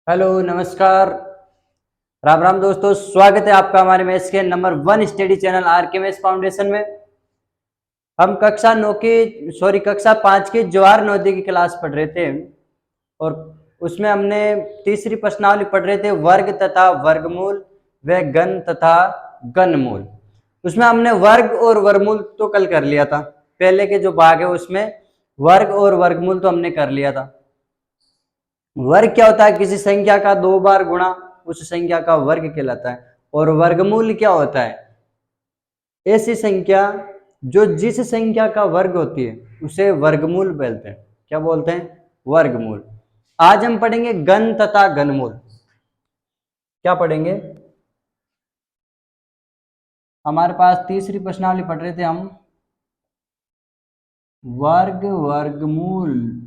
Hello नमस्कार। राम राम दोस्तों, स्वागत है आपका हमारे मैथ्स के नंबर 1 स्टडी चैनल आर के मैथ्स फाउंडेशन में। हम कक्षा 5 की जवाहर नवोदय की क्लास पढ़ रहे थे और उसमें हमने तीसरी प्रश्नावली पढ़ रहे थे, वर्ग तथा वर्गमूल व घन तथा घनमूल। उसमें हमने वर्ग और वर्गमूल तो कल कर लिया था। पहले के जो भाग है उसमें वर्ग और वर्गमूल तो हमने कर लिया था। वर्ग क्या होता है? किसी संख्या का 2 बार गुणा उस संख्या का वर्ग कहलाता है। और वर्गमूल क्या होता है? ऐसी संख्या जो जिस संख्या का वर्ग होती है उसे वर्गमूल बोलते हैं। क्या बोलते हैं? वर्गमूल। आज हम पढ़ेंगे घन तथा घनमूल। क्या पढ़ेंगे? हमारे पास तीसरी प्रश्नावली पढ़ रहे थे हम, वर्ग वर्गमूल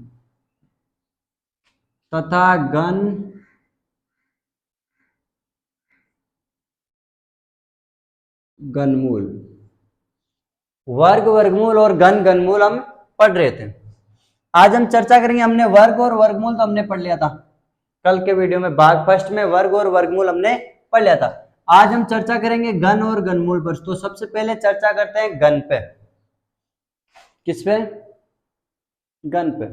तथा घन घनमूल। वर्ग वर्गमूल और घन घनमूल हम पढ़ रहे थे। आज हम चर्चा करेंगे, हमने वर्ग और वर्गमूल तो हमने पढ़ लिया था कल के वीडियो में। भाग फर्स्ट में वर्ग और वर्गमूल हमने पढ़ लिया था। आज हम चर्चा करेंगे घन और घनमूल पर। तो सबसे पहले चर्चा करते हैं घन पे। किस पे? घन पे।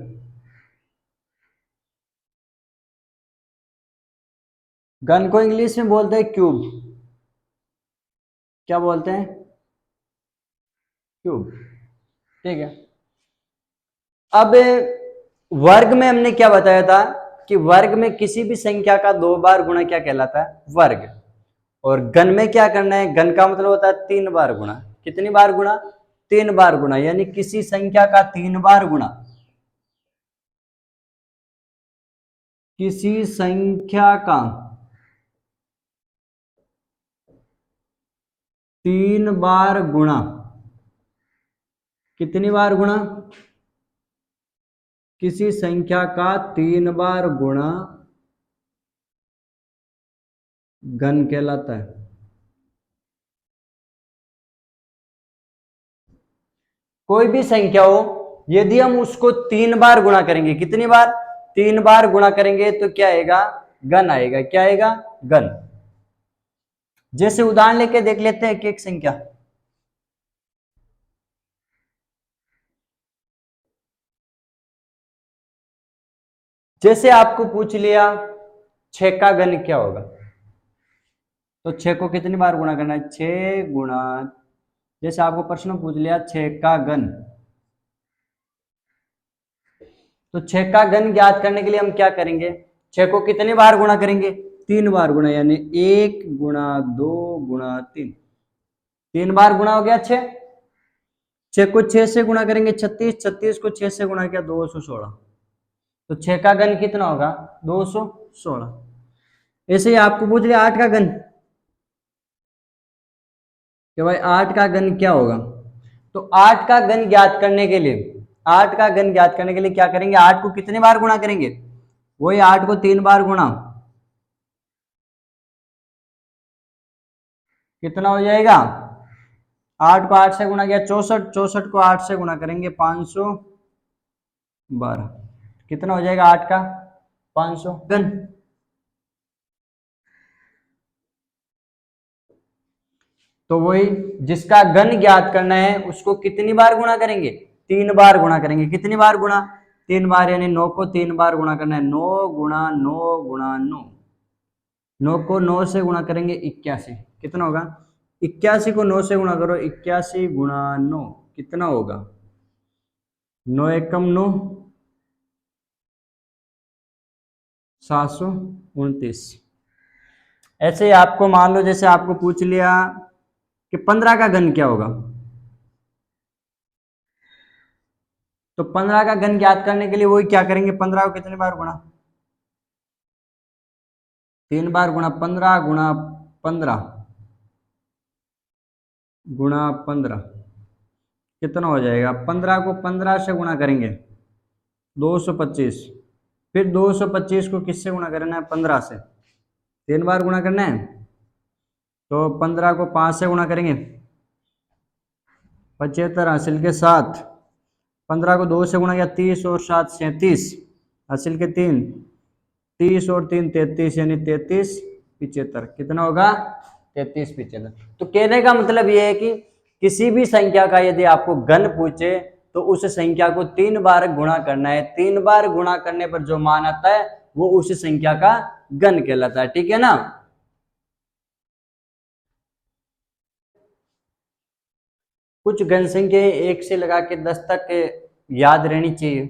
घन को इंग्लिश में बोलते हैं क्यूब। क्या बोलते हैं? क्यूब। ठीक है। अब वर्ग में हमने क्या बताया था कि वर्ग में किसी भी संख्या का 2 बार गुणा क्या कहलाता है? वर्ग। और घन में क्या करना है? घन का मतलब होता है 3 बार गुणा। कितनी बार गुणा? 3 बार गुणा, यानी किसी संख्या का 3 बार गुणा। किसी संख्या का 3 बार गुणा। कितनी बार गुणा? किसी संख्या का 3 बार गुणा घन कहलाता है। कोई भी संख्या हो, यदि हम उसको 3 बार गुणा करेंगे, कितनी बार? 3 बार गुणा करेंगे तो क्या आएगा? घन आएगा। क्या आएगा? घन। जैसे उदाहरण लेके देख लेते हैं एक संख्या। जैसे आपको पूछ लिया 6 का घन क्या होगा, तो 6 को कितनी बार गुणा करना है? 6 गुणा। जैसे आपको प्रश्न पूछ लिया 6 का घन, तो 6 का घन ज्ञात करने के लिए हम क्या करेंगे? 6 को कितनी बार गुणा करेंगे? 3 बार गुणा, यानी 1 गुणा 2 गुणा 3। 3 बार गुणा हो गया 6। 6 को 6 से गुणा करेंगे 36, 36 को 6 से गुणा किया 216। तो 6 का घन कितना होगा? 216। ऐसे ही आपको पूछ लिया 8 का घन, कि भाई 8 का घन क्या होगा? तो 8 का घन ज्ञात करने के लिए, 8 का घन ज्ञात करने के लिए क्या करेंगे? 8 को कितनी बार गुणा करेंगे? वही 8 को 3 बार गुणा। कितना हो जाएगा? 8 को 8 से गुणा किया 64, 64 को 8 से गुणा करेंगे 512। कितना हो जाएगा 8 का? 500 घन। तो वही जिसका घन ज्ञात करना है उसको कितनी बार गुणा करेंगे? 3 बार गुणा करेंगे। कितनी बार गुणा? 3 बार, यानी 9 को 3 बार गुणा करना है। 9 गुणा 9 गुणा 9। 9 को 9 से गुणा करेंगे 81। कितना होगा? 81 को 9 से गुणा करो, 81 गुणा 9 कितना होगा? 9 एकम 9, 729। ऐसे ही आपको मान लो, जैसे आपको पूछ लिया कि 15 का घन क्या होगा, तो 15 का घन ज्ञात करने के लिए वही क्या करेंगे? 15 को कितनी बार गुणा? 3 बार गुणा। 15 गुणा 15 गुणा 15 कितना हो जाएगा? 15 को 15 से गुणा करेंगे 225। फिर 225 को किससे गुणा करना है? 15 से। 3 बार गुणा करना है, तो 15 को 5 से गुणा करेंगे 75, हासिल के 7। 15 को 2 से गुणा किया 30 और 7 37, हासिल के 3। 30 और 3 33 यानी 33 75। कितना होगा? 33 75। तो कहने का मतलब ये है कि किसी भी संख्या का यदि आपको घन पूछे तो उस संख्या को 3 बार गुणा करना है। 3 बार गुणा करने पर जो मान आता है वो उस संख्या का घन कहलाता है। ठीक है ना? कुछ घन संख्या 1 से लगा के 10 तक याद रहनी चाहिए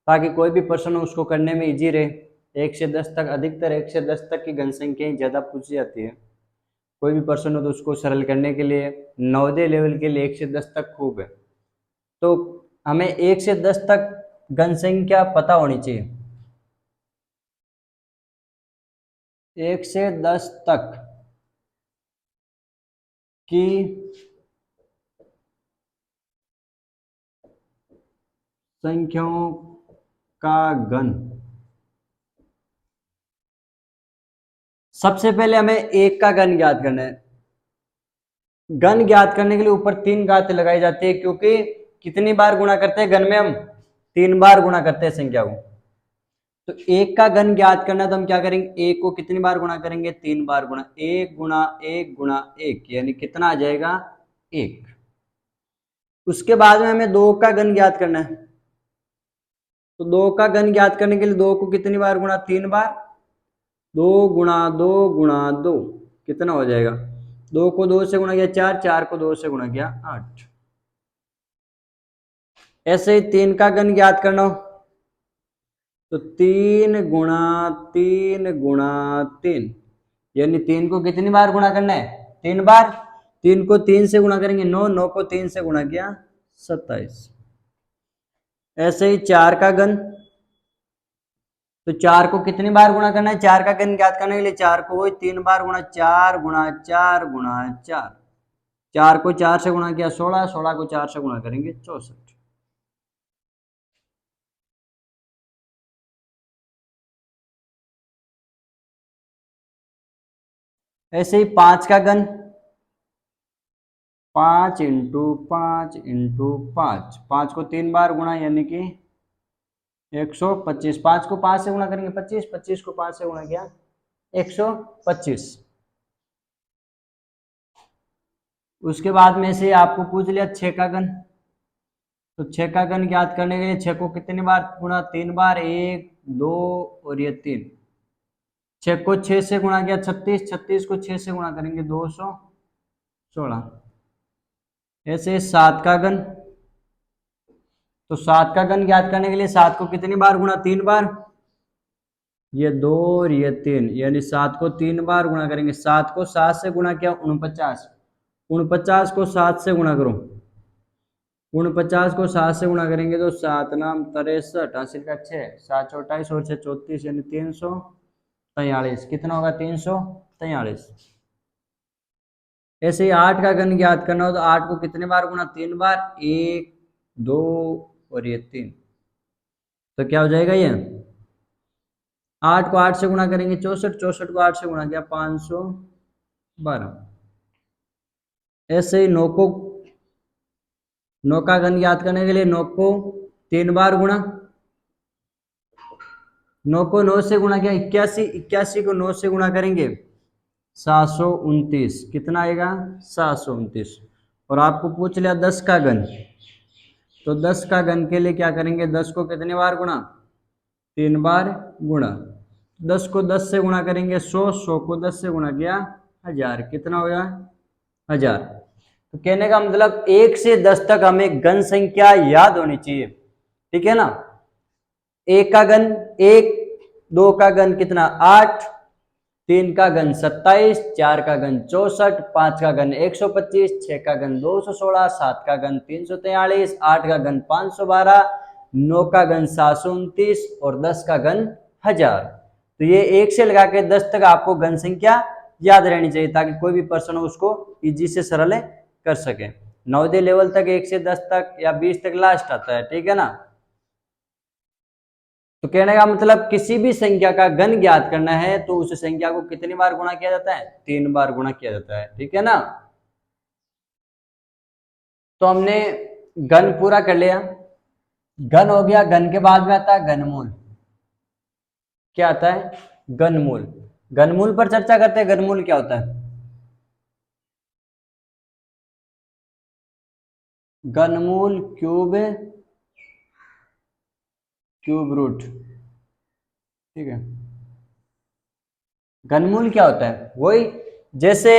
ताकि कोई भी प्रश्न उसको करने में इजी रहे। 1 से 10 तक, अधिकतर 1 से 10 तक की घन संख्याएं ज्यादा पूछी जाती है। कोई भी प्रश्न हो तो उसको सरल करने के लिए नवोदय लेवल के लिए 1 से 10 तक खूब है। तो हमें 1 से 10 तक घन संख्या पता होनी चाहिए। 1 से 10 तक की संख्याओं का घन। सबसे पहले हमें 1 का घन ज्ञात करना है। घन ज्ञात करने के लिए ऊपर 3 घात लगाई जाती है क्योंकि कितनी बार गुणा करते हैं घन में? हम 3 बार गुणा करते हैं संख्या को। तो 1 का घन ज्ञात करना तो हम क्या करेंगे? 1 को कितनी बार गुणा करेंगे? 3 बार गुणा। 1 गुणा 1 गुणा 1 यानी कितना आ जाएगा? 1। उसके बाद में हमें 2 का घन ज्ञात करना है। तो 2 का घन ज्ञात करने के लिए 2 को कितनी बार गुणा? 3 बार। 2 गुणा 2 गुणा 2 कितना हो जाएगा? 2 को 2 से गुणा किया 4, 4 को 2 से गुणा किया 8। ऐसे ही 3 का घन ज्ञात करना हो तो 3 गुणा 3 गुणा 3 यानी 3 को कितनी बार गुणा करना है? 3 बार। 3 को 3 से गुणा करेंगे 9, 9 को 3 से गुणा किया 27। ऐसे ही 4 का घन, तो 4 को कितनी बार गुणा करना है? 4 का घन ज्ञात करने के लिए 4 को वही 3 बार गुणा, 4 गुणा 4 गुणा 4। 4 को 4 से गुणा किया 16, 16 को 4 से गुणा करेंगे 64। ऐसे ही 5 का घन, 5 इंटू 5 इंटू 5। 5 को 3 बार गुणा यानी कि 125। 5 को 5 से गुणा करेंगे 25, 25 को 5 से गुणा किया 125। उसके बाद में से आपको पूछ लिया 6 का घन। तो 6 का घन ज्ञात करने के लिए 6 को कितनी बार गुणा? 3 बार। 1 2 और ये 3। 6 को 6 से गुणा किया 36, 36 को 6 से गुणा करेंगे 216। ऐसे 7 का घन, तो 7 का घन ज्ञात करने के लिए 7 को कितनी बार गुणा? 3 बार। ये 2 और ये 3 यानी 7 को 3 बार गुणा करेंगे। 7 को 7 से गुणा किया 49, 49 को 7 से गुणा करो। 49 को 7 से गुणा करेंगे तो 7 नाम 63, 80 का 6, 7 28 और 6 34 यानी 343। कितना होगा? 343। ऐसे ही 8 का घन ज्ञात करना हो तो 8 को कितने बार गुणा? 3 बार। 1 2 और ये 3। तो क्या हो जाएगा? ये 8 को 8 से गुणा करेंगे 64, 64 को 8 से गुणा किया 512। ऐसे ही 9 का घन ज्ञात करने के लिए 9 को 3 बार गुणा। 9 को 9 से गुणा किया 81, 81 को 9 से गुणा करेंगे 729। कितना आएगा? 729। और आपको पूछ लिया 10 का घन, तो 10 का घन के लिए क्या करेंगे? 10 को कितने बार गुणा? 3 बार गुणा। 10 को 10 से गुणा करेंगे 100, 100 को 10 से गुणा किया 1000। कितना हो गया? 1000। तो कहने का मतलब 1 से 10 तक हमें घन संख्या याद होनी चाहिए। ठीक है ना? 1 का घन 1, 2 का घन कितना? 8, 3 का घन 27, 4 का घन 64, 5 का घन 125, 6 का घन 216, 7 का घन 343, 8 का घन 512, 9 का घन 729 और 10 का घन 1000। तो ये 1 से लगा के 10 तक आपको घन संख्या याद रहनी चाहिए ताकि कोई भी प्रश्न हो उसको इजी से सरल कर सके। नवोदय लेवल तक 1 से 10 तक या 20 तक लास्ट आता है। ठीक है ना? तो कहने का मतलब किसी भी संख्या का घन ज्ञात करना है तो उस संख्या को कितनी बार गुणा किया जाता है? 3 बार गुणा किया जाता है। ठीक है ना? तो हमने घन पूरा कर लिया। घन हो गया। घन के बाद में आता है घनमूल। क्या आता है? घनमूल। घनमूल पर चर्चा करते हैं। घनमूल क्या होता है? घनमूल क्यूब रूट, ठीक है। घनमूल क्या होता है? वही जैसे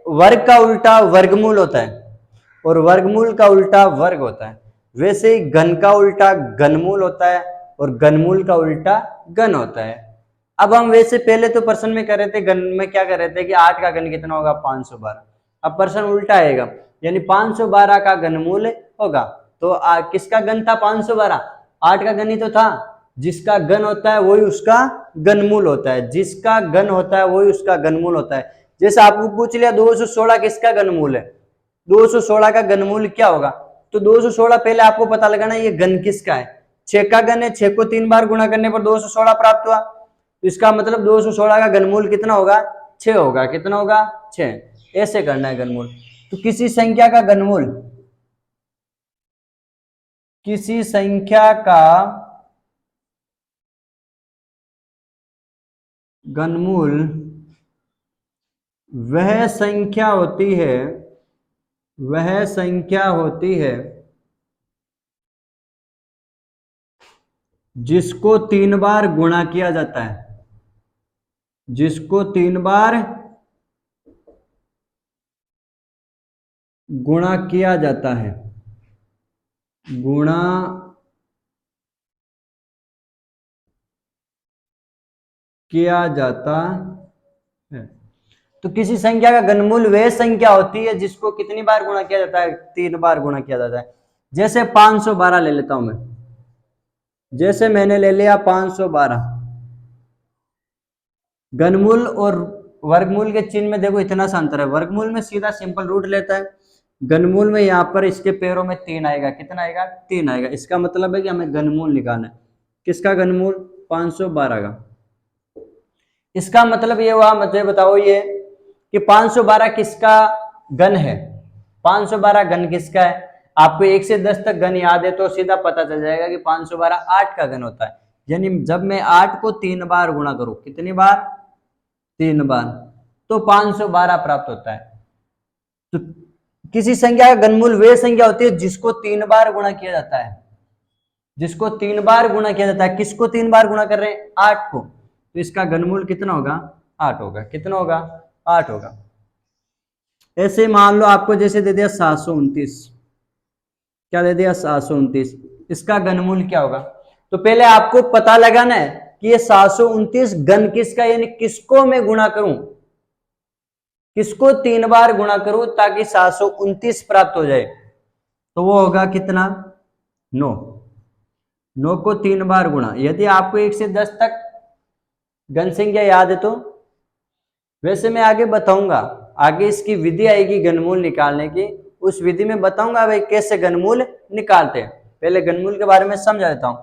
वर्ग का उल्टा वर्गमूल होता है और वर्गमूल का उल्टा वर्ग होता है, वैसे ही घन का उल्टा घनमूल होता है और घनमूल का उल्टा घन होता है। अब हम वैसे पहले तो प्रश्न में कर रहे थे, घन में क्या कर रहे थे कि 8 का घन कितना होगा? 512। अब प्रश्न उल्टा आएगा, यानी 512 का घनमूल होगा। तो किसका घन था? 512। 8 का घन ही तो था। जिसका घन होता है वही उसका घनमूल होता है, जिसका घन होता है वही उसका घनमूल होता है। जैसे आपको पूछ लिया 216 किसका घनमूल है, 216 का घनमूल क्या होगा? तो 216 पहले आपको पता लगाना ये घन किसका है। 6 का घन है, 6 को 3 बार गुणा करने पर 216 प्राप्त हुआ, तो इसका मतलब 216 का घनमूल कितना होगा? 6 होगा। कितना होगा? 6। ऐसे करना है घनमूल। तो किसी संख्या का घनमूल, किसी संख्या का घनमूल वह संख्या होती है, वह संख्या होती है जिसको 3 बार गुणा किया जाता है, जिसको 3 बार गुणा किया जाता है, गुणा किया जाता है। तो किसी संख्या का घनमूल वह संख्या होती है जिसको कितनी बार गुणा किया जाता है? 3 बार गुणा किया जाता है। जैसे 512 ले लेता हूं मैं, जैसे मैंने ले लिया 512। घनमूल और वर्गमूल के चिन्ह में देखो इतना सा अंतर है। वर्गमूल में सीधा सिंपल रूट लेता है, घनमूल में यहाँ पर इसके पैरों में 3 आएगा। कितना आएगा? 3 आएगा। इसका मतलब है कि हमें घनमूल निकालना है। किसका घनमूल? 512 का। इसका मतलब ये हुआ, मुझे बताओ ये कि 512 किसका घन है? 512 घन किसका है? आपको 1 से 10 तक घन याद है तो सीधा पता चल जाएगा कि 512 8 का घन होता है। यानी जब मैं 8 को 3 बार गुणा करूं, कितनी बार? 3 बार, तो 512 प्राप्त होता है। तो किसी संख्या का घनमूल वे संख्या होती है जिसको 3 बार गुणा किया जाता है, जिसको 3 बार गुणा किया जाता है। किसको 3 बार गुणा कर रहे हैं? 8 को। तो इसका घनमूल कितना होगा? 8 होगा। कितना होगा? 8 होगा। ऐसे मान लो आपको जैसे दे दिया 729, क्या दे दिया? 729। इसका घनमूल क्या होगा? तो पहले आपको पता लगाना है कि ये 729 घन किसका, यानी किसको मैं गुणा करूं, किसको 3 बार गुणा करूं ताकि 729 प्राप्त हो जाए। तो वो होगा कितना? 9। 9 को 3 बार गुणा। यदि आपको 1 से 10 तक घन संख्या याद है तो वैसे मैं आगे बताऊंगा, आगे इसकी विधि आएगी घनमूल निकालने की, उस विधि में बताऊंगा भाई कैसे घनमूल निकालते हैं। पहले घनमूल के बारे में समझा देता हूं।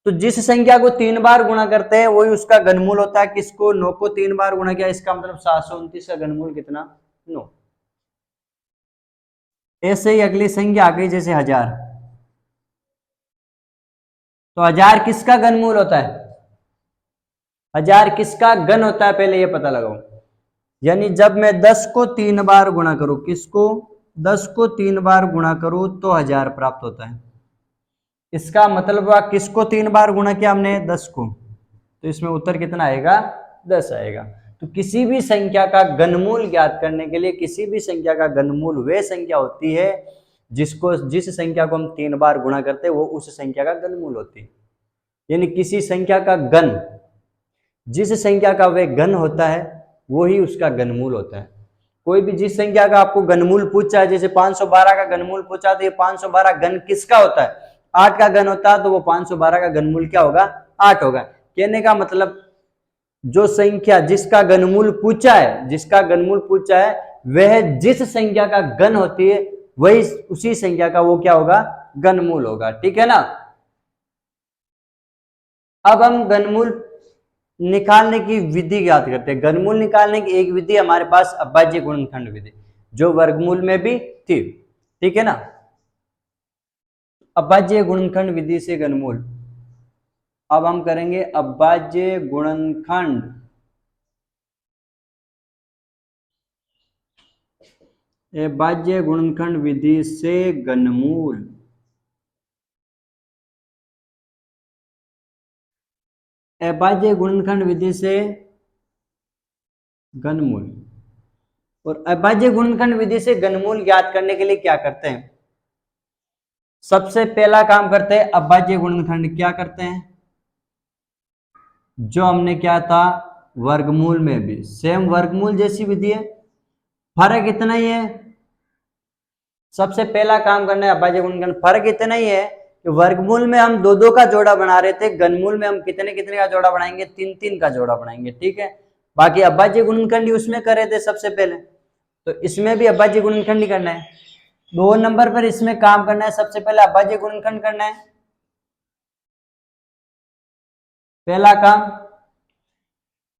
तो जिस संख्या को 3 बार गुणा करते हैं वही उसका घनमूल होता है। किसको? 9 को 3 बार गुणा किया, इसका मतलब 729 का घनमूल कितना? 9। ऐसे ही अगली संख्या आ गई जैसे 1000। तो 1000 किसका घनमूल होता है? 1000 किसका घन होता है? पहले ये पता लगाओ। यानी जब मैं 10 को 3 बार गुणा करूं, किसको? 10 को 3 बार गुणा करूं तो 1000 प्राप्त होता है। इसका मतलब हुआ किसको 3 बार गुणा किया हमने? 10 को। तो इसमें उत्तर कितना आएगा? 10 आएगा। तो किसी भी संख्या का घनमूल ज्ञात करने के लिए, किसी भी संख्या का घनमूल वह संख्या होती है जिसको, जिस संख्या को हम 3 बार गुणा करते हैं वो उस संख्या का घनमूल होती है। यानी किसी संख्या का घन, जिस संख्या का वह घन होता है वो ही उसका घनमूल होता है। कोई भी जिस संख्या का आपको घनमूल पूछा है, जैसे 512 का घनमूल पूछा, तो ये 512 घन किसका होता है? 8 का घन होता है, तो वो 512 का घनमूल क्या होगा? 8 होगा। कहने का मतलब जो संख्या जिसका घनमूल पूछा है, जिसका घनमूल पूछा है वह जिस संख्या का घन होती है वही उसी संख्या का वो क्या होगा? घनमूल होगा। ठीक है ना? अब हम घनमूल निकालने की विधि ज्ञात करते हैं। घनमूल निकालने की एक विधि हमारे पास अभाज्य गुणनखंड विधि, जो वर्गमूल में भी थी। ठीक है ना? अभाज्य गुणनखंड विधि से घनमूल अब हम करेंगे अभाज्य गुणनखंड। अभाज्य गुणनखंड विधि से घनमूल। अभाज्य गुणनखंड विधि से घनमूल। और अभाज्य गुणनखंड विधि से घनमूल ज्ञात करने के लिए क्या करते हैं? सबसे पहला काम करते हैं अभाज्य गुणनखंड क्या करते हैं, जो हमने क्या था वर्गमूल में भी सेम वर्गमूल जैसी विधि है, फर्क इतना ही है। सबसे पहला काम करना है अभाज्य गुणनखंड, फर्क इतना ही है कि वर्गमूल में हम दो दो का जोड़ा बना रहे थे, घनमूल में हम कितने कितने का जोड़ा बनाएंगे, तीन तीन का जोड़ा बनाएंगे, ठीक है। बाकी अभाज्य गुणनखंड ही उसमें कर रहे थे सबसे पहले, तो इसमें भी अभाज्य गुणनखंड ही करना है। 2 नंबर पर इसमें काम करना है, सबसे पहले अभाज्य गुणनखंड करना है पहला काम।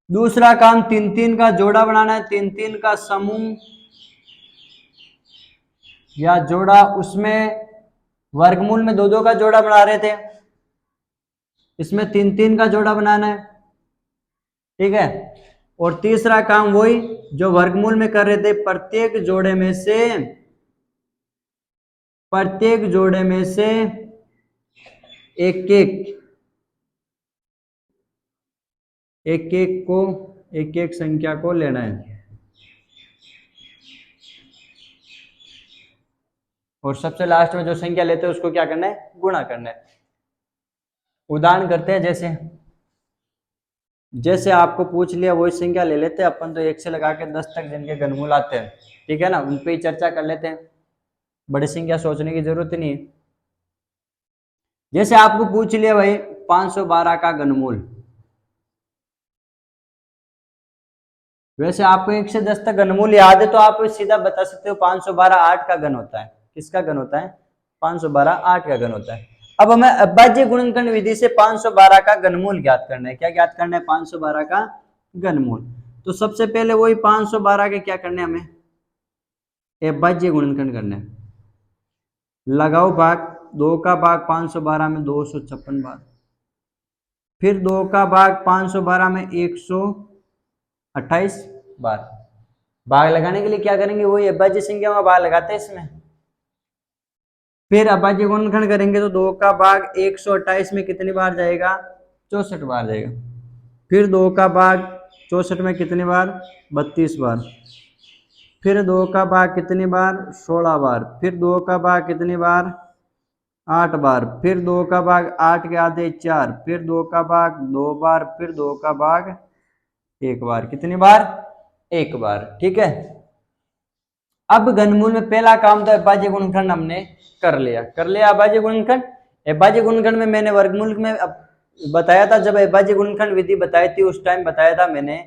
दूसरा काम तीन तीन का जोड़ा बनाना है, तीन तीन का समूह या जोड़ा, उसमें वर्गमूल में दो दो का जोड़ा बना रहे थे, इसमें तीन तीन का जोड़ा बनाना है, ठीक है। और तीसरा काम वही जो वर्गमूल में कर रहे थे, प्रत्येक जोड़े में से एक एक संख्या को लेना है, और सबसे लास्ट में जो संख्या लेते हैं उसको क्या करना है, गुणा करना है। उदाहरण करते हैं, जैसे आपको पूछ लिया वही संख्या ले लेते हैं अपन, तो 1 से लगा के 10 तक जिनके घनमूल आते हैं, ठीक है ना, उन पे ही चर्चा कर लेते हैं, बड़ी संख्या सोचने की जरूरत नहीं है। जैसे आपको पूछ लिया भाई 512 का घनमूल, वैसे आपको 1 से 10 तक घनमूल याद है तो आप सीधा बता सकते हो 512 8 का घन होता है। किसका घन होता है? 512 8 का घन होता है। अब हमें अभाज्य गुणनखंड विधि से 512 का घनमूल ज्ञात करना है। क्या ज्ञात करना है? 512 का घनमूल। तो सबसे पहले वही 512 के क्या करने हमें अभाज्य गुणनखंड करना है। लगाओ भाग, 2 का भाग 512 में 256 बार, फिर 2 का भाग 512 में 128 बार। भाग लगाने के लिए क्या करेंगे, वही अभाज्य संख्या में भाग लगाते हैं इसमें। फिर अभाज्य गुणनखंड करेंगे तो 2 का भाग 128 में कितनी बार जाएगा? 64 बार जाएगा। फिर 2 का भाग 64 में कितनी बार? 32 बार। फिर 2 का भाग कितनी बार? 16 बार। फिर 2 का भाग कितनी बार? 8 बार। फिर 2 का भाग 8 के आधे 4, फिर 2 का भाग 2 बार, फिर 2 का भाग 1 बार। कितनी बार? 1 बार, ठीक है। अब घनमूल में पहला काम तो अभाज्य गुणनखंड हमने कर लिया अभाज्य गुणनखंड। अभाज्य गुणनखंड में मैंने वर्गमूल में बताया था, जब अभाज्य गुणनखंड विधि बताई थी उस टाइम बताया था मैंने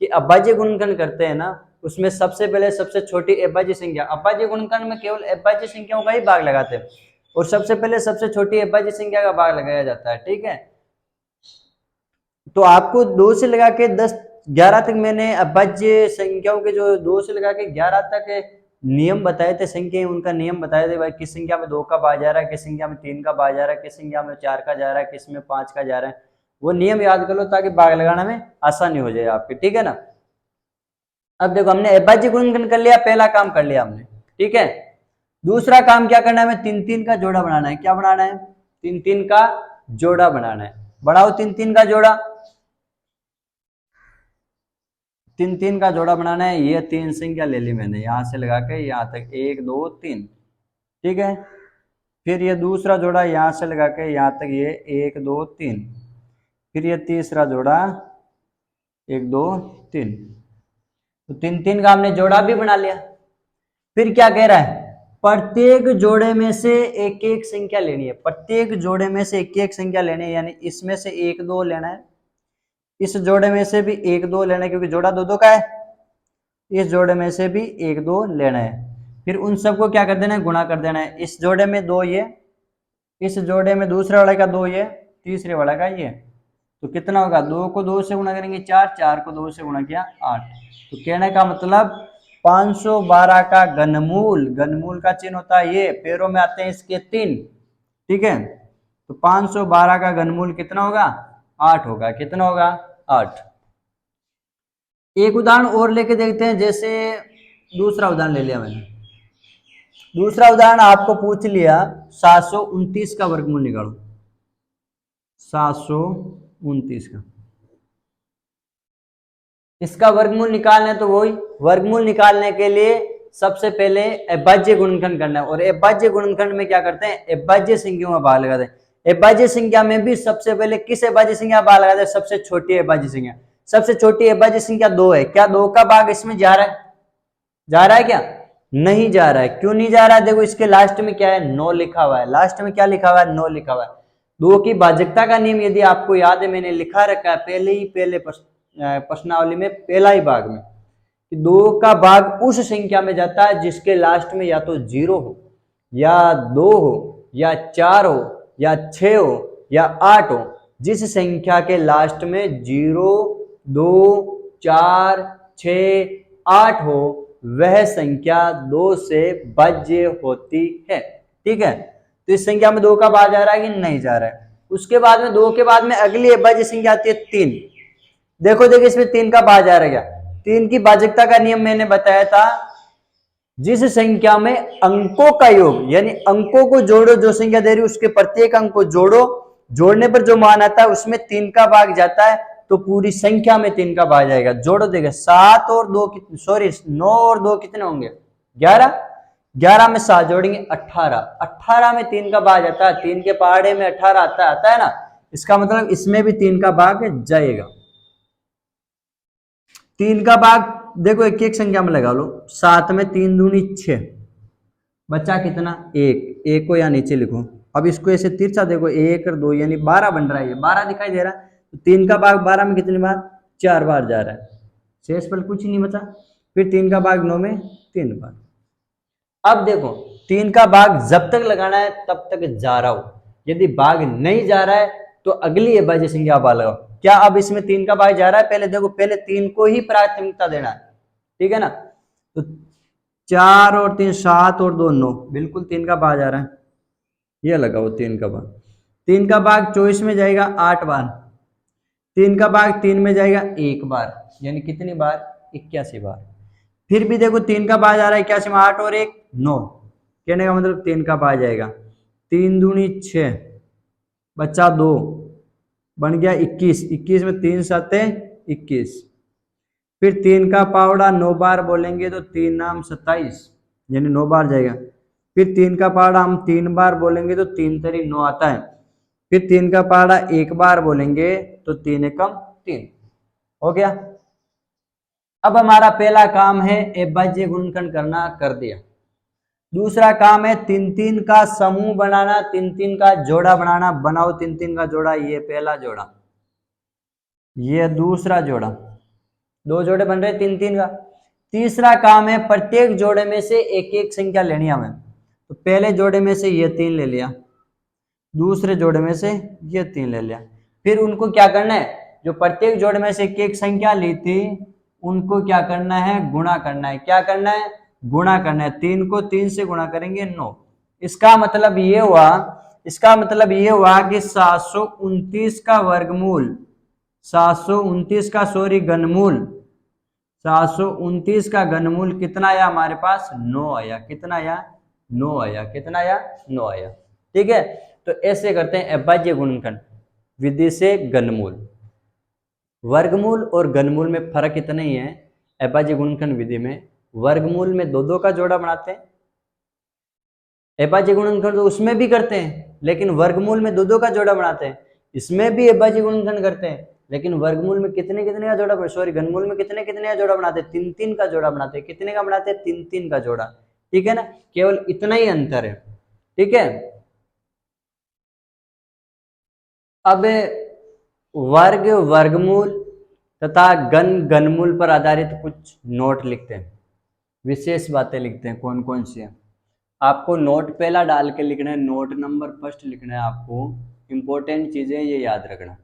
कि अभाज्य गुणनखंड करते हैं ना, उसमें सबसे पहले सबसे छोटी अभाज्य संख्या, अभाज्य गुणनखंड में केवल अभाज्य संख्याओं का ही भाग लगाते हैं और सबसे पहले सबसे छोटी अभाज्य संख्या का भाग लगाया जाता है, ठीक है। तो आपको 2 से लगा के 10 11 तक मैंने अभाज्य संख्याओं के जो 2 से लगा के 11 तक नियम बताए थे, संख्या उनका नियम बताए थे भाई, किस संख्या में 2 का भाग जा रहा है, किस संख्या में 3 का भाग जा रहा है, किस संख्या में 4 का जा रहा है, किस में 5 का जा रहा है। वो नियम याद कर लो ताकि भाग लगाना में आसानी हो जाए आपकी, ठीक है ना। अब देखो हमने अभाज्य गुणनखंड कर लिया, पहला काम कर लिया हमने, ठीक है। दूसरा काम क्या करना है, हमें 3 3 का जोड़ा बनाना है। क्या बनाना है? 3 3 का जोड़ा बनाना है। बढ़ाओ 3 3 का जोड़ा, 3 3 का जोड़ा बनाना है। ये 3 संख्या ले ली मैंने, यहां से लगा के यहां तक 1 2 3, ठीक है। फिर ये दूसरा जोड़ा यहां से लगा के यहां तक ये 1 2 3, फिर ये तीसरा जोड़ा 1 2 3। तो 3 3 का हमने जोड़ा भी बना लिया। फिर क्या कह रहा है? प्रत्येक जोड़े में से एक एक संख्या लेनी है। प्रत्येक जोड़े में से एक एक संख्या लेनी है, यानी इसमें से 1 2 लेना है, इस जोड़े में से भी 1 2 लेना है क्योंकि जोड़ा 2 2 का है, इस जोड़े में से भी 1 2 लेना है। फिर उन सबको क्या कर देना है? गुणा कर देना है। इस जोड़े में 2 ये, इस जोड़े में दूसरे वाले का 2 ये, तीसरे वाले का ये, तो कितना होगा? 2 को 2 से गुणा करेंगे 4, 4 को 2 से गुणा किया 8। तो कहने का मतलब 512 का घनमूल, घनमूल का चिन्ह होता है ये, पैरों में आते हैं इसके 3, ठीक है। तो 512 का घनमूल कितना होगा? 8 होगा। कितना होगा? 8। एक उदाहरण और लेके देखते हैं। जैसे दूसरा उदाहरण ले लिया मैंने। दूसरा उदाहरण आपको पूछ लिया 729 का वर्गमूल निकालो। 729 का, इसका वर्गमूल निकालना है तो वही वर्गमूल निकालने के लिए सबसे पहले अभाज्य गुणनखंड करना है। और अभाज्य गुणनखंड में क्या करते हैं? अभाज्य संख्याओं में भाग लगाते हैं। अभाज्य संख्या में भी सबसे पहले किस अभाज्य संख्या में भाग लगाते हैं? सबसे छोटी अभाज्य संख्या। सबसे छोटी अभाज्य संख्या 2 है। क्या 2 का भाग इसमें जा रहा है? जा रहा है क्या? नहीं जा रहा है। क्यों नहीं जा रहा है? देखो इसके लास्ट में क्या है? 9 लिखा हुआ है। लास्ट में क्या लिखा हुआ है? 9 लिखा हुआ है। 2 की भाजकता का नियम यदि आपको याद है, मैंने लिखा रखा है पहले प्रश्नावली में, पहला ही भाग में, कि 2 का भाग उस संख्या में जाता है जिसके लास्ट में या तो 0 हो, या 2 हो, या 4 हो, या 6 हो, या 8 हो। जिस संख्या के लास्ट में 0, 2, 4, 6, 8 हो, वह संख्या 2 से भाज्य होती है। ठीक है, तो इस संख्या में 2 का भाग जा रहा है कि नहीं जा रहा है? उसके बाद में 2 के बाद में अगली अभाज्य संख्या आती है 3। देखो इसमें 3 का भाग जा रहा है क्या? 3 की भाजकता का नियम मैंने बताया था, जिस संख्या में अंकों का योग, यानी अंकों को जोड़ो, जो संख्या दे रही है उसके प्रत्येक अंक को जोड़ो, जोड़ने पर जो मान आता है उसमें 3 का भाग जाता है, तो पूरी संख्या में 3 का भाग जाएगा। जोड़ो, देखो 7 और 2 कितने, सॉरी 9 और 2 कितने होंगे? 11। 11 में 7 जोड़ेंगे 18। 18 में 3 का भाग जाता है। 3 के पहाड़े में 18 आता है ना, इसका मतलब इसमें भी 3 का भाग जाएगा। 3 का भाग देखो एक एक संख्या में लगा लो। 7 में 3 दूनी 6, बचा कितना? 1। 1 को यहाँ नीचे लिखो। अब इसको ऐसे तिरछा देखो, 1 और 2 यानी 12 बन रहा है। ये 12 दिखाई दे रहा है। तो 3 का भाग 12 में कितनी बार? 4 बार जा रहा है। शेषफल कुछ ही नहीं बचा। फिर 3 का भाग 9 में 3 बार। अब देखो 3 का भाग जब तक लगाना है तब तक जा रहा हो, यदि भाग नहीं जा रहा है तो अगली अभाज्य संख्या भाग लगाओ। क्या अब इसमें 3 का भाग जा रहा है? पहले देखो, पहले 3 को ही प्राथमिकता देना है। ठीक है ना, तो 4 और 3 7 और 2 9, बिल्कुल 3 का भाग जा रहा है। ये लगाओ 3 का भाग। 3 का भाग 24 में जाएगा 8 बार। 3 का भाग 3 में जाएगा 1 बार, यानी कितनी बार? 81 बार। फिर भी देखो 3 का भाग जा रहा है 81 में, 8 और 1 9, कहने का मतलब 3 का भाग जाएगा। 3 दूनी 6, बच्चा 2, बन गया 21। 21 में 3 7 21। फिर 3 का पावड़ा 9 बार बोलेंगे तो 3 नाम 27, यानी 9 बार जाएगा। फिर 3 का पावड़ा हम 3 बार बोलेंगे तो 3 तरी 9 आता है। फिर 3 का पावड़ा 1 बार बोलेंगे तो 3 एकम 3 हो गया। अब हमारा पहला काम है अभाज्य गुणनखंड करना, कर दिया। दूसरा काम है 3-3 का समूह बनाना, 3-3 का जोड़ा बनाना। बनाओ 3-3 का जोड़ा। ये पहला जोड़ा, ये दूसरा जोड़ा, 2 जोड़े बन रहे 3-3 का। तीसरा काम है प्रत्येक जोड़े में से एक एक संख्या लेनी है हमें। तो पहले जोड़े में से ये 3 ले लिया, दूसरे जोड़े में से ये 3 ले लिया। फिर उनको क्या करना है? जो प्रत्येक जोड़े में से एक एक संख्या ली थी उनको क्या करना है? गुणा करना है। क्या करना है? गुणा करना है। 3 को 3 से गुणा करेंगे 9। इसका मतलब ये हुआ, कि 729 का वर्गमूल, 729 का सॉरी घनमूल, 729 का घनमूल कितना आया हमारे पास? 9 आया। कितना आया? 9 आया। कितना आया? 9 आया। ठीक है, तो ऐसे करते हैं अभाज्य गुणनखंड विधि से घनमूल। वर्गमूल और घनमूल में फर्क इतना ही है। अभाज्य गुणनखंड विधि में वर्गमूल में 2-2 का जोड़ा बनाते हैं, अभाज्य गुणनखंड तो उसमें भी करते हैं, लेकिन वर्गमूल में 2-2 का जोड़ा बनाते हैं। इसमें भी अभाज्य गुणनखंड करते हैं, लेकिन वर्गमूल में कितने कितने का जोड़ा, सॉरी घनमूल में कितने कितने का जोड़ा बनाते हैं? 3-3 का जोड़ा बनाते हैं। कितने का बनाते हैं? 3-3 का जोड़ा। ठीक है ना, केवल इतना ही अंतर है। ठीक है, अब वर्ग, वर्गमूल तथा घन, घनमूल पर आधारित कुछ नोट लिखते हैं, विशेष बातें लिखते हैं। कौन कौन सी है? आपको नोट पहला डाल के लिखना है, नोट नंबर फर्स्ट लिखना है। आपको इंपॉर्टेंट चीजें ये याद रखना।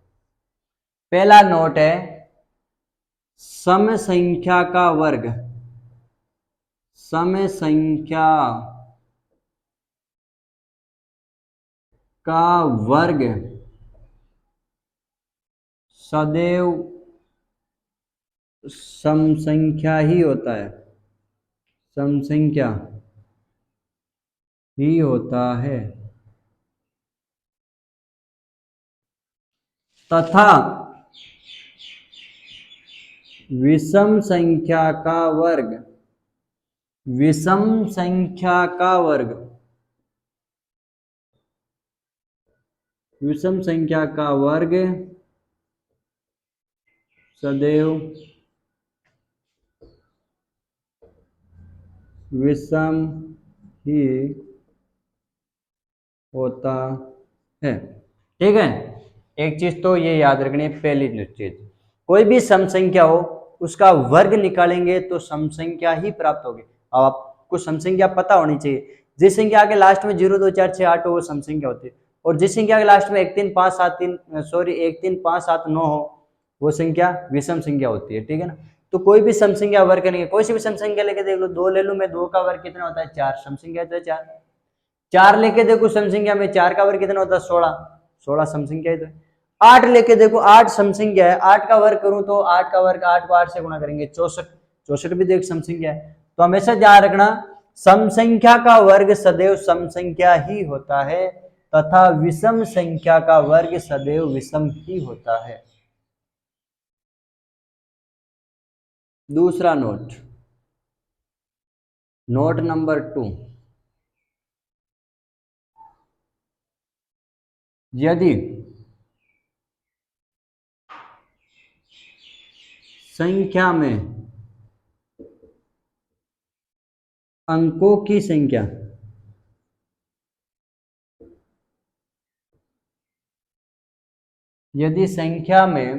पहला नोट है सम संख्या का वर्ग, सम संख्या का वर्ग सदैव सम संख्या ही होता है, सम संख्या ही होता है, तथा विषम संख्या का वर्ग, विषम संख्या का वर्ग, विषम संख्या का वर्ग सदैव विषम ही होता है। ठीक है, एक चीज तो ये याद रखनी है, पहली चीज, कोई भी सम संख्या हो उसका वर्ग निकालेंगे तो सम संख्या ही प्राप्त होगी। अब आपको सम संख्या पता होनी चाहिए, जिस संख्या के लास्ट में 0 2 4 6 8 हो वो सम संख्या होती है, और जिस संख्या के लास्ट में 1 3 5 7 3 सॉरी 1 3 5 7 9 हो वो संख्या विषम संख्या होती है। ठीक है ना, तो कोई भी सम संख्या वर्ग करेंगे, कोई सी भी सम संख्या लेके देख लो, 2 ले लूं मैं, 2 का वर्ग कितना होता है 4, सम संख्या तो 4, 4 लेके देखो सम संख्या में, 4 का वर्ग कितना होता है 16, 16 सम संख्या है। तो 8 लेके देखो, 8 सम संख्या है, 8 का वर्ग करूं तो 8 का वर्ग 8 को 8 से गुणा करेंगे 64, 64 भी देख सम संख्या है। तो हमेशा ध्यान रखना सम संख्या का वर्ग सदैव सम संख्या ही होता है तथा विषम संख्या का वर्ग सदैव विषम ही होता है। दूसरा नोट, नोट नंबर 2, यदि संख्या में अंकों की संख्या यदि संख्या में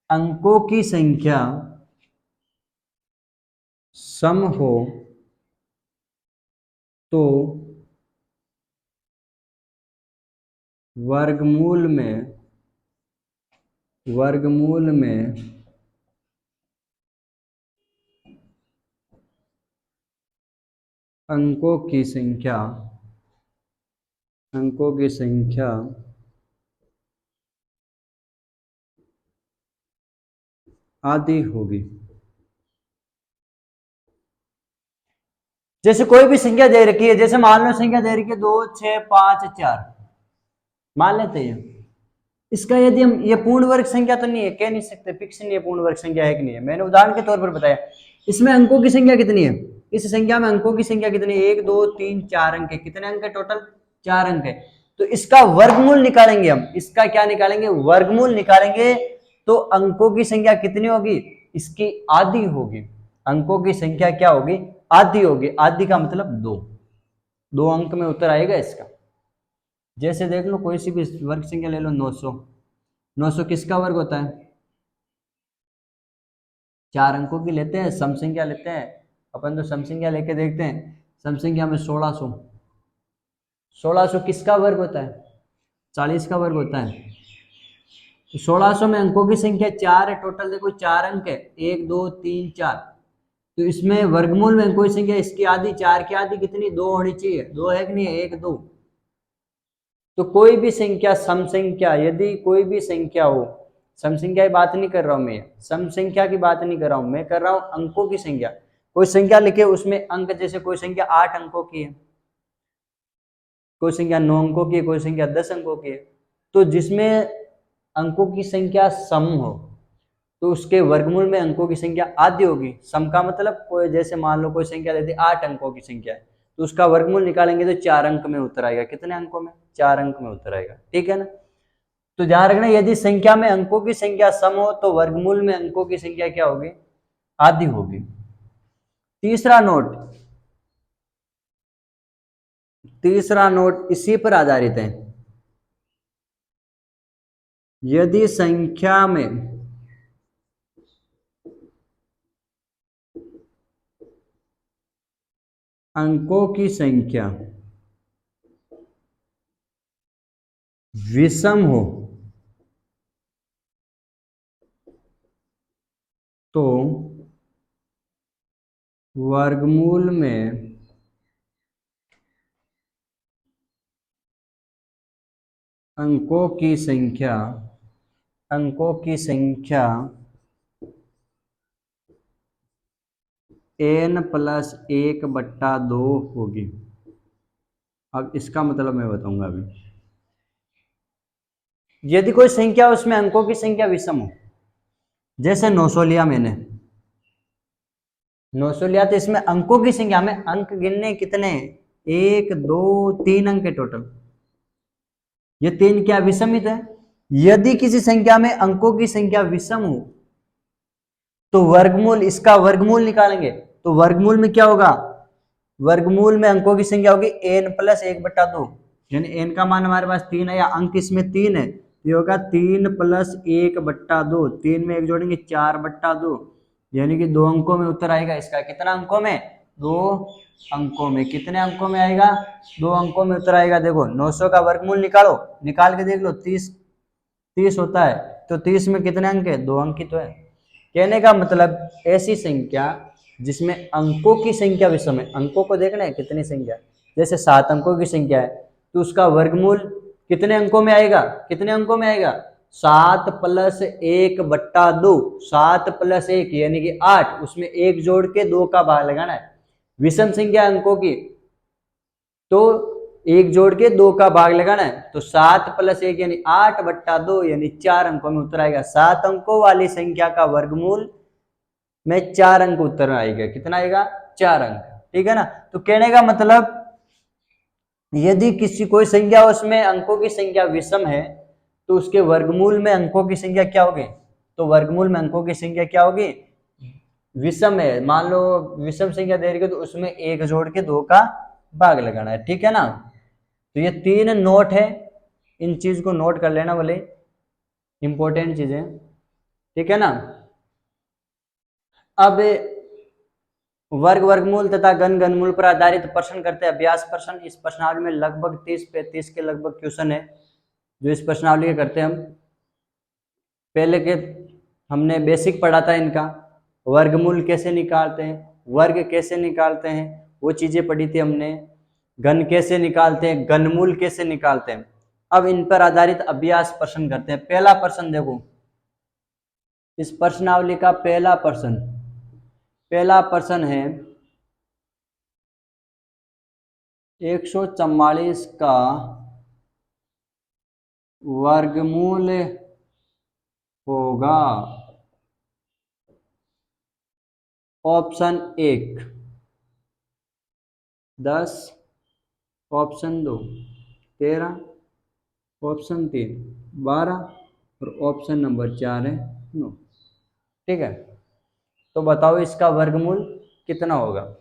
अंकों की संख्या सम हो तो वर्गमूल में अंकों की संख्या आदि होगी। जैसे कोई भी संख्या दे रखी है, जैसे मान लो संख्या दे रखी है 2 6 5 4, मान लेते हैं, इसका यदि हम, ये पूर्ण वर्ग संख्या तो नहीं है, कह नहीं सकते, फिक्स नहीं है पूर्ण वर्ग संख्या है कि नहीं है, मैंने उदाहरण के तौर पर बताया। इसमें अंकों की संख्या कितनी है, इस संख्या में अंकों की संख्या कितनी है, 1 2 3 4 अंक है, कितने अंक है टोटल 4 अंक है। तो इसका वर्गमूल निकालेंगे हम, इसका क्या निकालेंगे, वर्गमूल निकालेंगे, तो अंकों की संख्या कितनी होगी, इसकी आधी होगी, अंकों की संख्या क्या होगी, आधी होगी, आधी का मतलब 2, 2 अंक में उत्तर आएगा इसका। जैसे देख लो कोई सी भी वर्ग संख्या ले लो, 900, 900 किसका वर्ग होता है, 4 अंकों की लेते हैं, सम संख्या लेते हैं अपन, तो सम संख्या लेके देखते हैं, सम संख्या में 1600, 1600 किसका वर्ग होता है, 40 का वर्ग होता है। तो 1600 में अंकों की संख्या 4 है, टोटल देखो 4 अंक है, 1 2 3 4, तो इसमें वर्गमूल में अंकों की संख्या इसकी आधी, 4 की आधी कितनी 2 होनी चाहिए, 2 है कि नहीं है, 1 2। तो कोई भी संख्या सम संख्या, यदि कोई भी संख्या हो, सम संख्या की बात नहीं कर रहा हूं मैं, सम संख्या की बात नहीं कर रहा हूं मैं, कर रहा हूं अंकों की संख्या, कोई संख्या लिखे उसमें अंक, जैसे कोई संख्या 8 अंकों की है, कोई संख्या 9 अंकों की है, कोई संख्या 10 अंकों की है, तो जिसमें अंकों की संख्या सम हो तो उसके वर्गमूल में अंकों की संख्या आधी होगी। सम का मतलब कोई, जैसे मान लो कोई संख्या लेती 8 अंकों की संख्या है, तो उसका वर्गमूल निकालेंगे तो 4 अंक में उत्तर आएगा, कितने अंकों में, 4 अंक में उत्तर आएगा। ठीक है ना, तो ध्यान रखना यदि संख्या में अंकों की संख्या सम हो तो वर्गमूल में अंकों की संख्या क्या होगी, आधी होगी। तीसरा नोट, तीसरा नोट इसी पर आधारित है, यदि संख्या में अंकों की संख्या विषम हो तो वर्गमूल में अंकों की संख्या अंकों की संख्या n+1/2 होगी। अब इसका मतलब मैं बताऊंगा अभी। यदि कोई संख्या उसमें अंकों की संख्या विषम हो, जैसे 900 लिया मैंने, 900 लिया तो इसमें अंकों की संख्या, हमें अंक गिनने कितने, 1 2 3 अंक है टोटल। ये 3 क्या विषमित है। यदि किसी संख्या में अंकों की संख्या विषम हो तो वर्गमूल, इसका वर्गमूल निकालेंगे तो वर्गमूल में क्या होगा, वर्गमूल में अंकों की संख्या होगी n+1/2, यानी n का मान हमारे पास 3 है या अंक इसमें 3 है, ये होगा 3+1/2, 3 में 1 जोड़ेंगे 4/2, यानी कि 2 अंकों में उत्तर आएगा इसका। कितना अंकों में, 2 अंकों में। कितने अंकों में आएगा, 2 अंकों में उत्तर आएगा। देखो 900 का वर्गमूल निकालो, निकाल के देख लो, 30 होता है, तो 30 में कितने अंक है, 2 अंक ही तो है। कहने का मतलब ऐसी संख्या जिसमें अंकों की संख्या विषम है, अंकों को देखना है कितनी संख्या, जैसे 7 अंकों की संख्या है तो उसका वर्गमूल कितने अंकों में आएगा, कितने अंकों में आएगा, 7+1/2, 7+1 यानी कि 8, उसमें 1 जोड़ के 2 का भाग लगाना है। विषम संख्या अंकों की तो 1 जोड़ के 2 का भाग लगाना है, तो 7+1 यानी 8/2 यानी 4 अंकों में उत्तर आएगा। 7 अंकों वाली संख्या का वर्गमूल में 4 अंक उत्तर आएगा। कितना आएगा, 4 अंक। ठीक है ना। तो कहने का मतलब यदि किसी कोई संख्या उसमें अंकों की संख्या विषम है तो उसके वर्गमूल में अंकों की संख्या क्या होगी, तो वर्गमूल में अंकों की संख्या क्या होगी, विषम है। मान लो विषम संख्या दे रही है तो उसमें 1 जोड़ के 2 का भाग लगाना है। ठीक है ना। तो ये 3 नोट है, इन चीज को नोट कर लेना बोले, इंपॉर्टेंट चीजें। ठीक है ना। अब वर्ग वर्गमूल तथा घन घनमूल पर आधारित प्रश्न करते हैं, अभ्यास प्रश्न। इस प्रश्नावली में लगभग 30-35 के लगभग क्वेश्चन है जो इस प्रश्नावली के करते हैं हम। पहले के हमने बेसिक पढ़ा था इनका, वर्गमूल कैसे निकालते हैं, वर्ग कैसे निकालते हैं, वो चीजें पढ़ी थी हमने। घन कैसे निकालते हैं, घनमूल कैसे निकालते हैं। अब इन पर आधारित अभ्यास प्रश्न करते हैं। पहला प्रश्न देखो, इस प्रश्नावली का पहला प्रश्न है 144 का वर्गमूल होगा। ऑप्शन 1 10, ऑप्शन 2 13, ऑप्शन 3 12 और ऑप्शन नंबर 4 है 9। ठीक है। तो बताओ इसका वर्गमूल कितना होगा।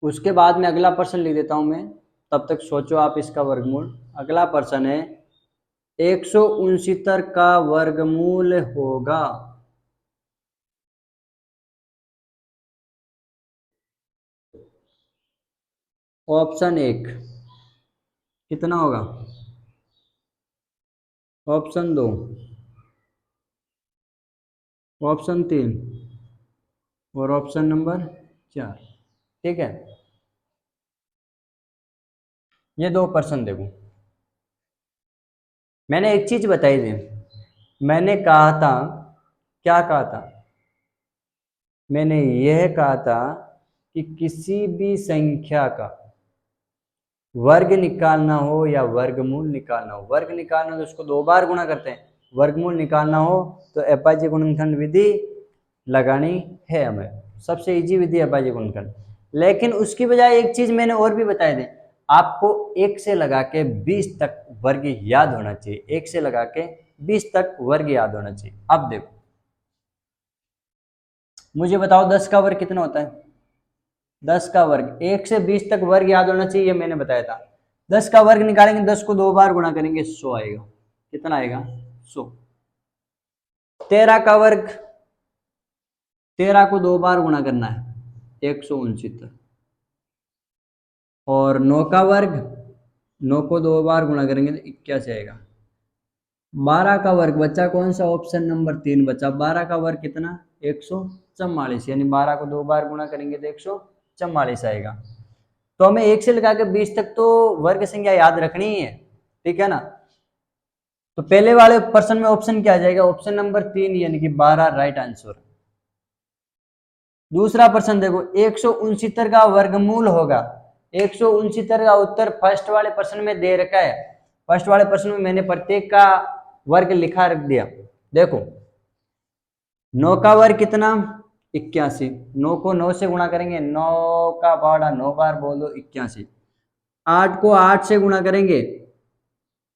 उसके बाद में अगला प्रश्न लिख देता हूं मैं, तब तक सोचो आप इसका वर्गमूल। अगला प्रश्न है 169 का वर्गमूल होगा। ऑप्शन 1 कितना होगा, ऑप्शन 2, ऑप्शन 3 और ऑप्शन नंबर 4। ठीक है। ये 2 प्रश्न देखो, मैंने एक चीज बताई थी, मैंने कहा था, क्या कहा था, मैंने यह कहा था कि किसी भी संख्या का वर्ग निकालना हो या वर्गमूल निकालना हो, वर्ग निकालना हो तो उसको 2 बार गुणा करते हैं, वर्गमूल निकालना हो तो अभाज्य गुणनखंड विधि लगानी है हमें। सबसे इजी विधि अभाज्य गुणनखंड। लेकिन उसकी बजाय एक चीज मैंने और भी बताई थी, आपको 1 से लगा के 20 तक वर्ग याद होना चाहिए, 1 से लगा के 20 तक वर्ग याद होना चाहिए। अब देखो मुझे बताओ 10 का वर्ग कितना होता है, 10 का वर्ग 1 से 20 तक वर्ग याद होना चाहिए, मैंने बताया था। 10 का वर्ग निकालेंगे, 10 को 2 बार गुणा करेंगे 100 आएगा। कितना आएगा, 100। 13 का वर्ग, 13 को 2 बार गुणा करना है 169। और 9 का वर्ग, 9 को 2 बार गुणा करेंगे तो 81 आएगा। 12 का वर्ग बचा कौन सा, ऑप्शन नंबर 3 बचा। 12 का वर्ग कितना, 144, यानी 12 को 2 बार गुणा करेंगे तो 144 आएगा। तो हमें 1 से लगा के 20 तक तो वर्ग संख्या याद रखनी ही है। ठीक है ना। तो पहले वाले प्रश्न में ऑप्शन क्या आ जाएगा, ऑप्शन नंबर 3 यानी कि 12 राइट आंसर। दूसरा प्रश्न देखो, 169 का वर्गमूल होगा। 169 का उत्तर फर्स्ट वाले प्रश्न में दे रखा है। फर्स्ट वाले प्रश्न में मैंने प्रत्येक का वर्ग लिखा रख दिया। देखो 9 का वर्ग कितना, 81। 9 को 9 से गुणा करेंगे, 9 का पहाड़ा 9 बार बोल दो 81। 8 को 8 से गुणा करेंगे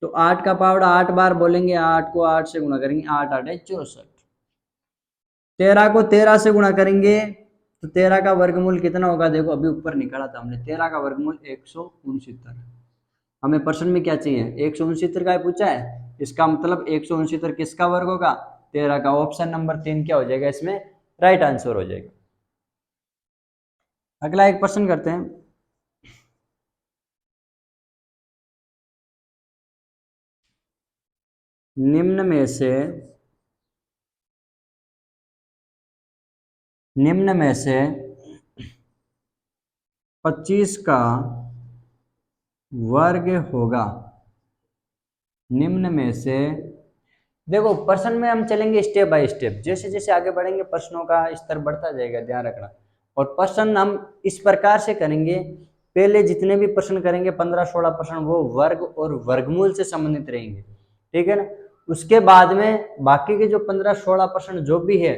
तो 8 का पावड़ा 8 बार बोलेंगे, 8 को 8 से गुणा करेंगे, 8 8 64। 13 को 13 से गुणा करेंगे तो 13 का वर्गमूल कितना होगा, देखो अभी ऊपर निकाला था हमने, 13 का वर्गमूल 169। हमें प्रश्न में क्या चाहिए, 169 का पूछा है, इसका मतलब 169 किसका वर्ग होगा, 13 का। ऑप्शन नंबर 3 क्या हो जाएगा इसमें, राइट आंसर हो जाएगा। अगला एक प्रश्न करते हैं। निम्न में से 25 का वर्ग होगा। निम्न में से, देखो प्रश्न में हम चलेंगे स्टेप बाय स्टेप, जैसे जैसे आगे बढ़ेंगे प्रश्नों का स्तर बढ़ता जाएगा, ध्यान रखना। और प्रश्न हम इस प्रकार से करेंगे, पहले जितने भी प्रश्न करेंगे 15-16 प्रश्न वो वर्ग और वर्गमूल से संबंधित रहेंगे, ठीक है ना। उसके बाद में बाकी के जो 15-16 प्रश्न जो भी है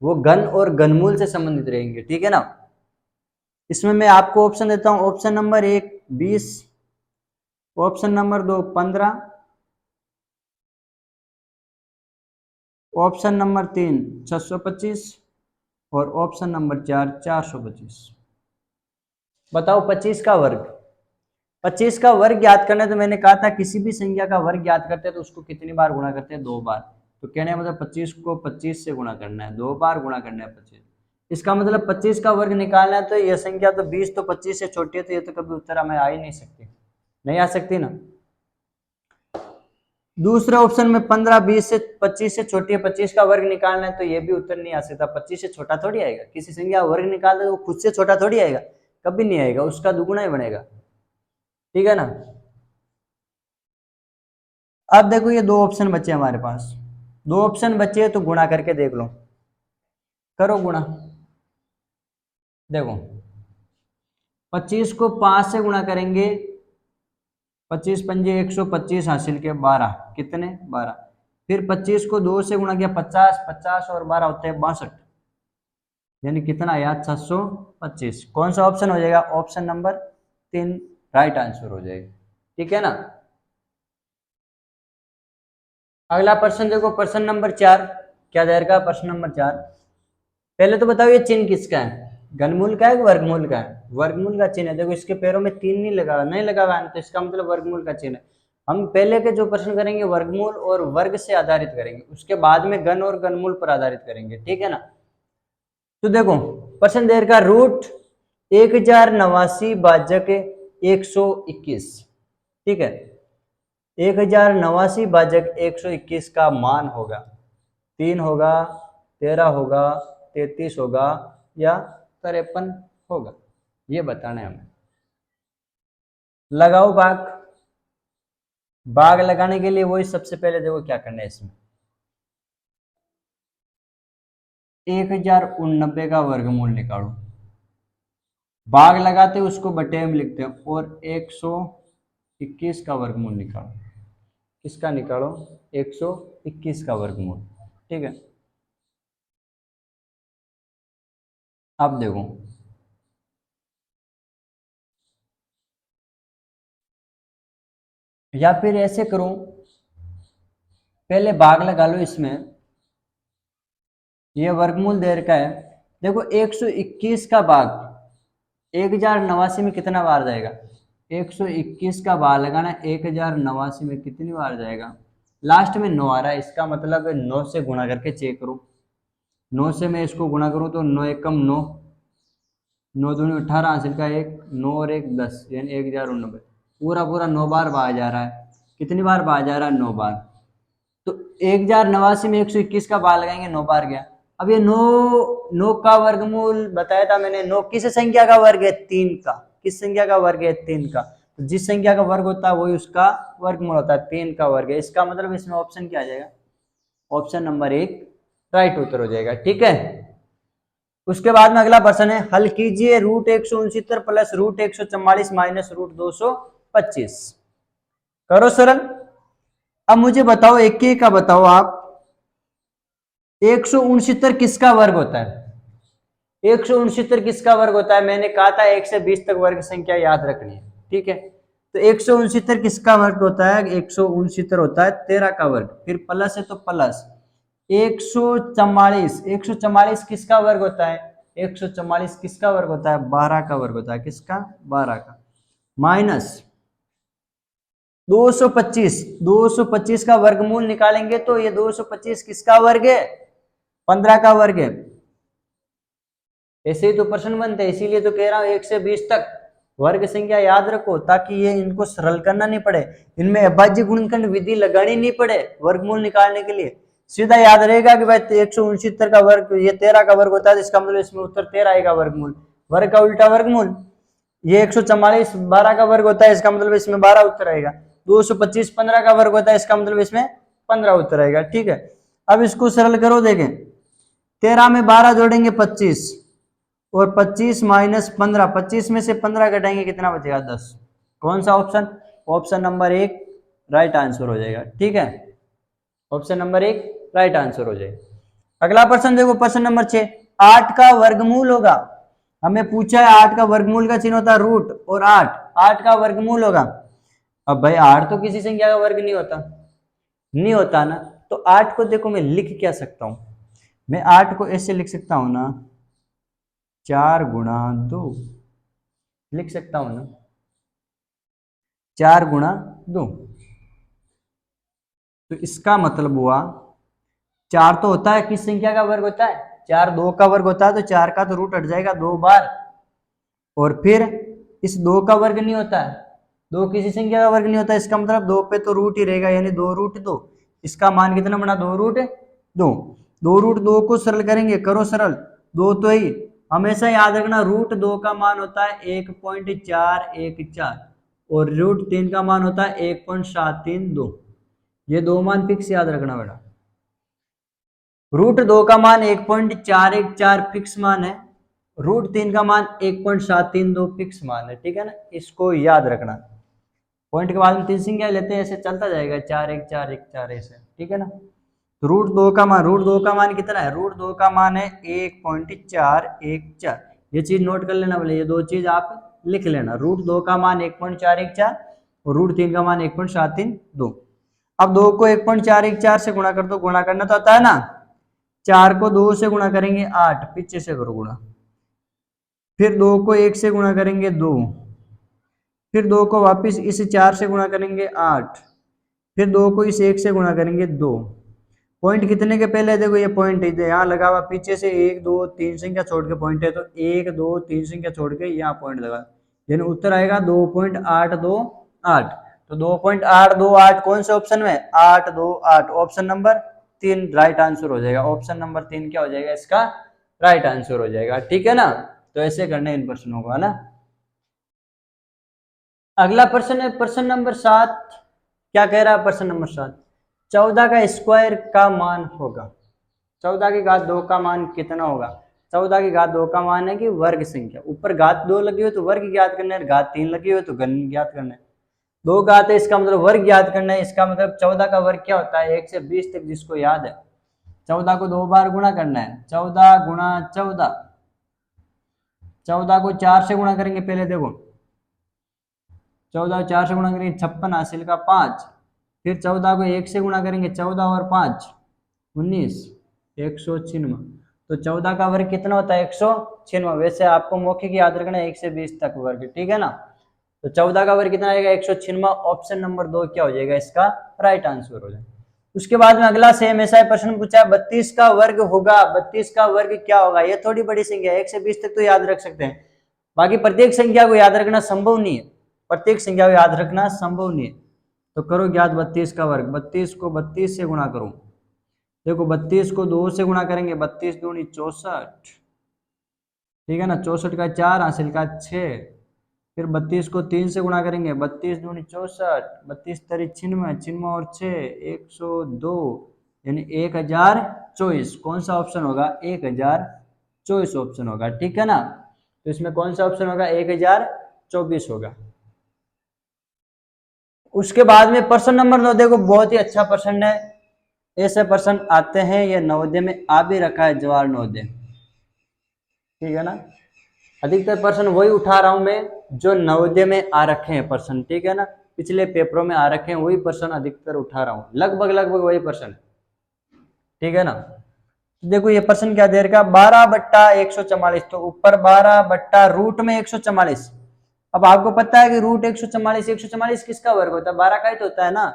वो घन और घनमूल से संबंधित रहेंगे, ठीक है ना। इसमें मैं आपको ऑप्शन देता हूं, option number 1 20, option number 2 15, option number 3 625 और ऑप्शन नंबर 4 425। बताओ 25 का वर्ग। 25 का वर्ग याद करना है तो मैंने कहा था किसी भी संख्या का वर्ग याद करते हैं तो उसको कितनी बार गुणा करते हैं, 2 बार। तो कहने का मतलब 25 को 25 से गुणा करना है, 2 बार गुणा करना है 25। इसका मतलब 25 का वर्ग निकालना है तो यह संख्या तो 20 तो 25 से छोटी है, तो ये तो कभी उत्तर हमें आ ही नहीं सकती, नहीं आ सकती ना। दूसरे ऑप्शन में 15 20 से 25 से छोटी है, 25 का वर्ग निकालना है तो ये भी उत्तर नहीं आ सकता। 25 से छोटा थोड़ी आएगा, किसी संख्या का वर्ग निकालना है तो वो खुद से छोटा थोड़ी आएगा, कभी नहीं आएगा, उसका दुगुना ही बनेगा, ठीक है ना। अब देखो ये 2 ऑप्शन बचे हमारे पास, 2 ऑप्शन बचे तो गुणा करके देख लो, करो गुणा। देखो 25 को 5 से गुणा करेंगे, 25 पंजे 125 हासिल के 12, कितने 12। फिर 25 को 2 से गुणा किया 50, 50 और 12 होते हैं 62, यानी कितना आया 625। कौन सा ऑप्शन हो जाएगा, ऑप्शन नंबर 3 राइट आंसर हो जाएगा, ठीक है ना। अगला प्रश्न देखो, प्रश्न नंबर 4 क्या दे रखा है, प्रश्न नंबर 4। पहले तो बताओ ये चिन्ह किसका है, घनमूल का है वर्गमूल का है, वर्गमूल का चिन्ह है। देखो इसके पैरों में 3 नहीं लगा हुआ है तो इसका मतलब वर्गमूल का चिन्ह है। हम पहले के जो प्रश्न करेंगे वर्गमूल और वर्ग से आधारित करेंगे, उसके बाद में घन और घनमूल पर आधारित करेंगे, ठीक है ना। तो देखो प्रश्न दे रखा रूट 1089 भाजक 121, ठीक है। 1089 भाजक 121 का मान होगा 3 होगा, 13 होगा, 33 होगा या 53 होगा, ये बताना है हमें। लगाओ भाग। भाग लगाने के लिए वही सबसे पहले देखो क्या करना है, इसमें 1089 का वर्गमूल निकालो, भाग लगाते उसको बटे में लिखते हैं, और 121 का वर्गमूल निकालो। किसका निकालो, 121 का वर्गमूल, ठीक है। अब देखो या फिर ऐसे करो, पहले भाग लगा लो इसमें, ये वर्गमूल दे रखा है। देखो 121 का भाग 1089 में कितना बार जाएगा, 121 का भाग लगाना 1089 में कितनी बार जाएगा, लास्ट में 9 आ रहा है, इसका मतलब 9 से गुणा करके चेक करो। 9 से मैं इसको गुणा करूं तो 9 एकम 9, 9 दूनी 18 हासिल का 1, 9 और 1 10, यानी 1089 पूरा पूरा 9 बार बाहर जा रहा है। कितनी बार बाहर जा रहा है, 9 बार। तो 1089 में 121 का बार लगाएंगे, 9 बार गया। अब ये 9 का वर्गमूल बताया था मैंने, 9 किस संख्या का वर्ग है, 3 का। किस संख्या का वर्ग है, 3 का। तो जिस संख्या का वर्ग होता है वही उसका वर्गमूल होता है, 3 का वर्ग है। इसका मतलब इसमें ऑप्शन क्या आ जाएगा, ऑप्शन नंबर 1 राइट उत्तर हो जाएगा। ठीक है, उसके बाद में अगला प्रश्न है, हल कीजिए √169 प्लस √144 माइनस √225। करो सरल। अब मुझे बताओ, एक एक का बताओ आप, 169 किसका वर्ग होता है? 169 किसका वर्ग होता है? मैंने कहा था 1 से 20 तक वर्ग संख्या याद रखनी है। ठीक है, तो 169 किसका वर्ग होता है? 169 होता है 13 का वर्ग। फिर प्लस है तो प्लस 144, 144 किसका वर्ग होता है? 144 किसका वर्ग होता है? 12 का वर्ग होता है। किसका? 12 का। माइनस 225, 225 का वर्गमूल निकालेंगे तो ये 225 किसका वर्ग है? 15 का वर्ग है। ऐसे ही तो प्रश्न बनते हैं, इसीलिए तो कह रहा हूं 1 से 20 तक वर्ग संख्या याद रखो, ताकि ये इनको सरल करना नहीं पड़े, इनमें अभाज्य गुणनखंड विधि लगानी नहीं पड़े वर्गमूल निकालने के लिए। सीधा याद रहेगा कि भाई 169 का वर्ग ये 13 का वर्ग होता है, इसका मतलब इसमें उत्तर 13 आएगा वर्गमूल, वर्ग का उल्टा वर्गमूल। ये 144 12 का वर्ग होता है, इसका मतलब इसमें 12 उत्तर आएगा। 225 15 का वर्ग होता है, इसका मतलब इसमें 15 उत्तर आएगा। ठीक है, अब इसको सरल करो, देखें 13 में 12 जोड़ेंगे 25 और 25 माइनस 15, 25 में से 15 घटाएंगे कितना बचेगा? 10। कौन सा option? Option number 1 right answer हो जाएगा। ठीक है, ऑप्शन नंबर 1 राइट आंसर हो जाएगा। अगला प्रश्न देखो, प्रश्न नंबर 6, 8 का वर्गमूल होगा। हमें पूछा है 8 का वर्गमूल का चिन्ह होता है रूट, और 8 का वर्गमूल होगा। अब भाई 8 तो किसी संख्या का वर्ग नहीं होता, नहीं होता ना, तो 8 को देखो मैं लिख क्या सकता हूं, मैं 8 को ऐसे लिख सकता हूं ना, 4 गुणा 2 लिख सकता हूं ना, 4 गुणा 2। तो इसका मतलब हुआ 4 तो होता है, किस संख्या का वर्ग होता है? 4 2 का वर्ग होता है, तो 4 का तो रूट हट जाएगा 2 बार, और फिर इस 2 का वर्ग नहीं होता है, 2 किसी संख्या का वर्ग नहीं होता, इसका मतलब 2 पे तो रूट ही रहेगा, यानी 2 रूट 2। इसका मान कितना बना? 2 रूट 2। 2 रूट 2 को सरल करेंगे, करो सरल, 2 तो ही। हमेशा याद रखना रूट 2 का मान होता है 1.414 और रूट 3 का मान होता है 1.732। ये दो मान फिक्स याद रखना बेटा। रूट 2 का मान 1.414 फिक्स मान है, रूट 3 का मान 1.732 फिक्स मान है। ठीक है ना, इसको याद रखना। पॉइंट के बाद में 3 संख्या लेते हैं, ऐसे चलता जाएगा 4 1 4 1 4 ऐसे। ठीक है ना, तो रूट 2 का मान, रूट 2 का मान कितना है? रूट 2 का मान है 1.414। ये चीज नोट कर लेना, बोले ये दो चीज आप लिख लेना, रूट 2 का मान 1.414 और रूट 3 का मान 1.732। अब 2 को 1.414 से गुणा कर दो, गुणा करना तो आता है ना, 4 को 2 से गुणा करेंगे 8, पीछे से करो गुणा, फिर 2 को 1 से गुणा करेंगे 2, फिर 2 को वापस इस 4 से गुणा करेंगे 8, फिर 2 को इस 1 से गुणा करेंगे 2। पॉइंट कितने के पहले? देखो ये पॉइंट यहाँ लगा हुआ, पीछे से 1 2 3 संख्या छोड़ के पॉइंट है, तो 1 2 3 संख्या छोड़ के यहाँ पॉइंट लगा, यानी उत्तर आएगा 2.828। तो 2.828 कौन से ऑप्शन में? 828, ऑप्शन नंबर 3 राइट आंसर हो जाएगा। ऑप्शन नंबर 3 क्या हो जाएगा? इसका राइट आंसर हो जाएगा। ठीक है ना, तो ऐसे करने इन प्रश्नों को, है ना। अगला प्रश्न है प्रश्न नंबर 7। क्या कह रहा है प्रश्न नंबर 7? 14 का स्क्वायर का मान होगा। 14 की घात 2 का मान कितना होगा? 14 की घात 2 का मान है कि वर्ग संख्या, ऊपर घात 2 लगी हो तो वर्ग ज्ञात करना है, घात 3 लगी हो तो घन ज्ञात करना है। 2 घात है, इसका मतलब वर्ग ज्ञात करना है। इसका मतलब 14 का वर्ग क्या होता है? 1 से 20 तक, जिसको याद है 14 को 2 बार गुणा करना है, 14 गुणा 14। 14 को 4 से गुणा करेंगे, पहले देखो 14 4 से गुणा करेंगे 56 हासिल का 5, फिर 14 को 1 से गुणा करेंगे 14 और 5 19, 196। तो 14 का वर्ग कितना होता है? 196। वैसे आपको मौखिक याद रखना है 1 से 20 तक वर्ग। ठीक है ना, तो 14 का वर्ग कितना आएगा? 196। ऑप्शन नंबर 2 क्या हो जाएगा? इसका राइट आंसर हो जाएगा। उसके बाद में अगला सेम ऐसा प्रश्न पूछा है, 32 का वर्ग होगा। 32 का वर्ग क्या होगा? ये थोड़ी बड़ी संख्या है, 1 से 20 तक तो याद रख सकते हैं, बाकी प्रत्येक संख्या को याद रखना संभव नहीं है, प्रत्येक संख्या को याद रखना संभव नहीं है। तो करो ज्ञात 32 का वर्ग। 32 को 32 से गुणा करो, देखो 32 को 2 से गुणा करेंगे, 32 दूनी 64। ठीक है ना, 64 का 4 हासिल का 6, फिर 32 को 3 से गुणा करेंगे, 32 दूनी 64, 32 तरी 96, 96 और 6 102, यानी 1024। कौन सा ऑप्शन होगा? 1024 ऑप्शन होगा, ठीक है ना। तो इसमें कौन सा ऑप्शन होगा? 1024 होगा। उसके बाद में प्रश्न नंबर 9 देखो, बहुत ही अच्छा प्रश्न है। ऐसे प्रश्न आते हैं, ये नवोदय में आ भी रखा है, जवाहर नवोदय, ठीक है ना। अधिकतर प्रश्न वही उठा रहा हूं मैं जो नवोदय में आ रखे हैं प्रश्न, ठीक है ना। पिछले पेपरों में आ रखे हैं वही प्रश्न अधिकतर उठा रहा हूं, लगभग लगभग वही प्रश्न, ठीक है ना। देखो ये प्रश्न क्या दे रखा, 12/144, तो ऊपर 12/√में 144। अब आपको पता है कि रूट 144, 144 किसका वर्ग होता है? 12 का ही तो होता है ना।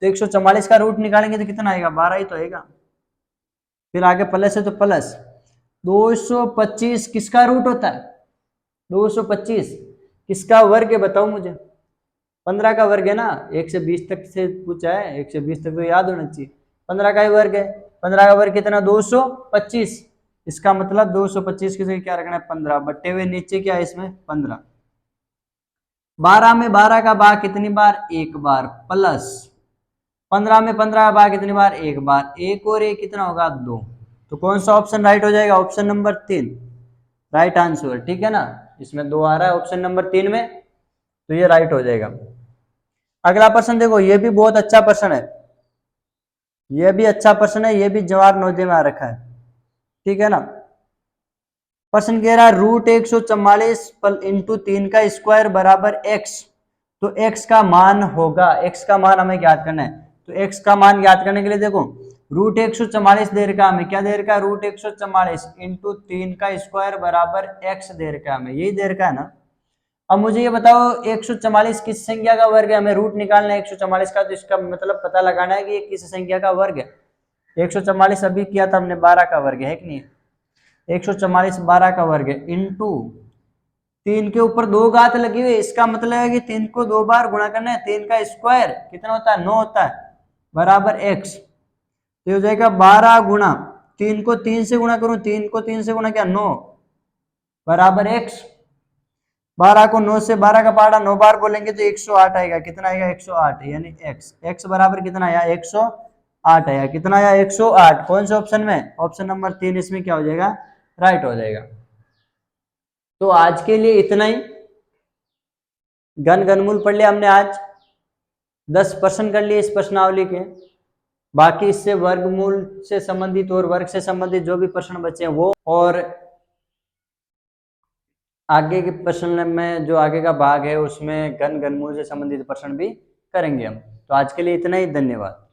तो 144 का रूट निकालेंगे तो कितना आएगा? 12 ही तो आएगा। फिर आगे प्लस है तो प्लस 225 किसका रूट होता है? 225 किसका वर्ग है बताओ मुझे? 15 का वर्ग है ना। 1 से 20 तक से पूछा है, 1 से 20 तक तो याद होना चाहिए। 15 का ही वर्ग है। 15 का वर्ग कितना? 225। इसका मतलब 225 की जगह क्या रखना है? 15 बट्टे हुए नीचे क्या है इसमें? 15। 12 में 12 का भाग कितनी बार? एक बार, प्लस 15 में 15 का भाग कितनी बार? एक बार। एक और एक कितना होगा? 2। तो कौन सा ऑप्शन राइट हो जाएगा? ऑप्शन नंबर 3 राइट आंसर, ठीक है ना। इसमें 2 आ रहा है ऑप्शन नंबर 3 में, तो ये राइट हो जाएगा। अगला प्रश्न देखो, ये भी बहुत अच्छा प्रश्न है, ये भी अच्छा प्रश्न है, ये भी जवाहर नवोदय में आ रखा है, ठीक है ना। प्रश्न कह रहा है √144 इंटू 3 का स्क्वायर बराबर x। तो x का मान होगा, x का मान हमें ज्ञात करना है। तो x का मान ज्ञात करने के लिए देखो, √144 दे रखा हमें, क्या दे रखा है? √144 इंटू 3 का स्क्वायर बराबर x दे रखा है हमें, यही दे रखा है ना। अब मुझे ये बताओ 144 किस संख्या का वर्ग है? हमें रूट निकालना है 144 का, तो इसका मतलब पता लगाना है कि ये किस संख्या का वर्ग है। 144 अभी किया था हमने 12 का वर्ग है कि नहीं? 144 12 का वर्ग है, इंटू 3 के ऊपर 2 घात लगी हुई है, इसका मतलब है कि 3 को 2 बार गुणा करना है। 3 का स्क्वायर कितना होता है? 9 होता है, बराबर x। तो हो जाएगा 12 गुणा 3 को 3 से गुणा करूं, 3 को 3 से गुणा क्या? 9 बराबर x। 12 को 9 से 12 का पहाड़ा 9 बार बोलेंगे तो 108 आएगा। कितना आएगा? 108, यानी x। x बराबर कितना आया? 108 आया। कितना आया? 108। कौन से ऑप्शन में? ऑप्शन नंबर 3 इसमें क्या हो जाएगा? राइट हो जाएगा। तो आज के लिए इतना ही। घन घनमूल पढ़ लिया हमने आज, 10 प्रश्न कर लिए इस प्रश्नावली के। बाकी इससे वर्गमूल से संबंधित और वर्ग से संबंधित जो भी प्रश्न बचे हैं वो, और आगे के प्रश्न में जो आगे का भाग है उसमें घन घनमूल से संबंधित प्रश्न भी करेंगे हम। तो आज के लिए इतना ही, धन्यवाद।